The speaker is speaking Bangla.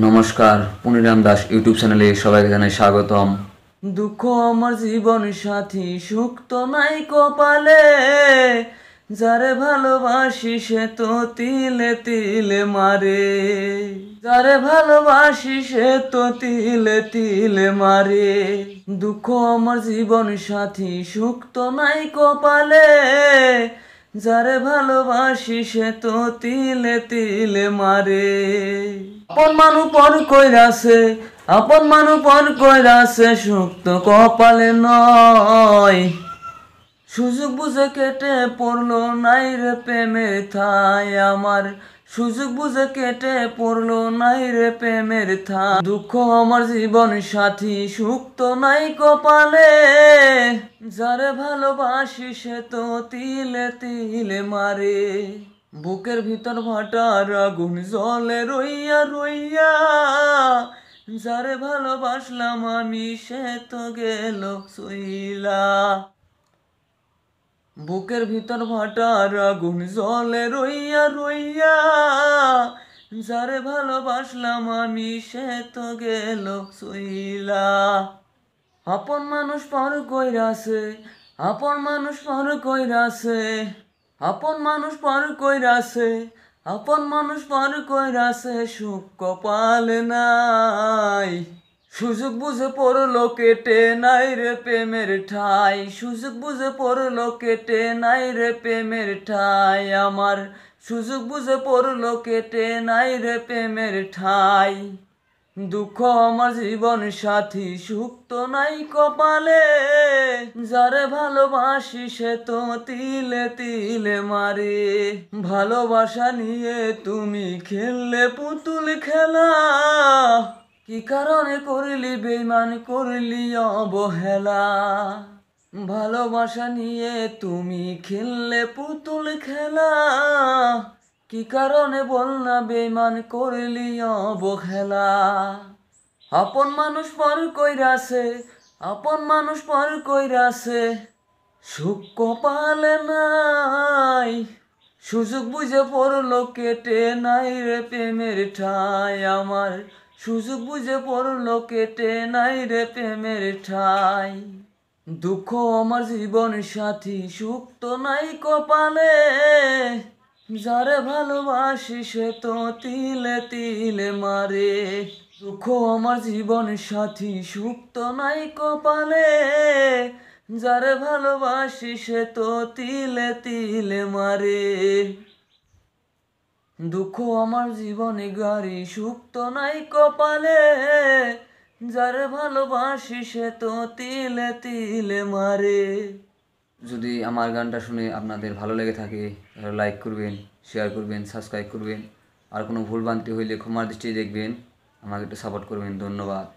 নমস্কার, পুনিরাম দাস ইউটিউব চ্যানেলে সবাইকে জানাই স্বাগতম। দুঃখ আমার জীবন সাথী, সুখ তো নাই কপালে, যারে ভালোবাসি সে তো তিলে তিলে মারে, যারে ভালোবাসি সে তো তিলে তিলে মারে। দুঃখ আমার জীবন সাথী, সুখ তো নাই কপালে, যারে ভালোবাসি সে তো তিলে তিলে মারে। আপন মানু পর কইরাছে, আপন মানু পর কইরাছে, সুখ তো কপালে নয়। সুযোগ বুঝে কেটে পড়লো নাই রে প্রেমের ঠাই আমার, সুযোগ বুঝে কেটে পড়লো নাই রে প্রেমের ঠাই। দুঃখ আমার জীবন সাথী, সুখ তো নাই কপালে, যারে ভালোবাসি সে তো তিলে তিলে মারে। বুকের ভিতর ভাটার আগুন জ্বলে রইয়া রইয়া, যারে ভালোবাসলাম আমি সে তো গেল সইলা। বুকের ভিতর ভাটার আগুন জ্বলে রইয়া রইয়া, যারে ভালোবাসলাম আমি সে তো গেল সইলা। আপন মানুষ পর কইরাছে, আপন মানুষ পর কইরাছে, আপন মানুষ পর কইরাছে, আপন মানুষ পর কইরাছে, সুখ কপালে নাই। সুযোগ বুঝে পড়লো কেটে নাই রে প্রেমের ঠাই, সুযোগ বুঝে পড়লো কেটে নাই রে প্রেমের ঠাই আমার, সুযোগ বুঝে পড়লো কেটে নাই রে প্রেমের ঠাই। দুঃখ আমার জীবন সাথী, সুখ তো নাই কপালে, যারে ভালোবাসি সে তো তিলে তিলে মারে। ভালোবাসা নিয়ে তুমি খেললে পুতুল খেলা, কি কারণে করলি বেইমান, করলি অবহেলা। ভালোবাসা নিয়ে তুমি খেললে পুতুল খেলা, কি কারণে বল না বেইমান, করলি অবহেলা। আপন মানুষ পর কইরাছে, আপন মানুষ পর কইরাছে, সুখ কপালে নাই। সুযোগ বুঝে পড়লো কেটে নাই রে প্রেমের ঠাই আমার, সুযোগ বুঝে পড়লো কেটে নাই রে প্রেমের ঠাই। দুঃখ আমার জীবন সাথী, সুখ তো নাই কপালে, যারে ভালোবাসি সে তো তিলে তিলে মারে। দুঃখ আমার জীবন সাথী, সুখ তো নাই কপালে, যারে ভালোবাসি সে তো তিলে তিলে মারে। দুঃখ আমার জীবনে গাড়ি, সুখ তো নাই কপালে, যারে ভালোবাসি সে তো তিলে তিলে মারে। যদি আমার গানটা শুনে আপনাদের ভালো লেগে থাকে তাহলে লাইক করবেন, শেয়ার করবেন, সাবস্ক্রাইব করবেন। আর কোনো ভুলভ্রান্তি হইলে ক্ষমার দৃষ্টিতে দেখবেন, আমাকে একটু সাপোর্ট করবেন। ধন্যবাদ।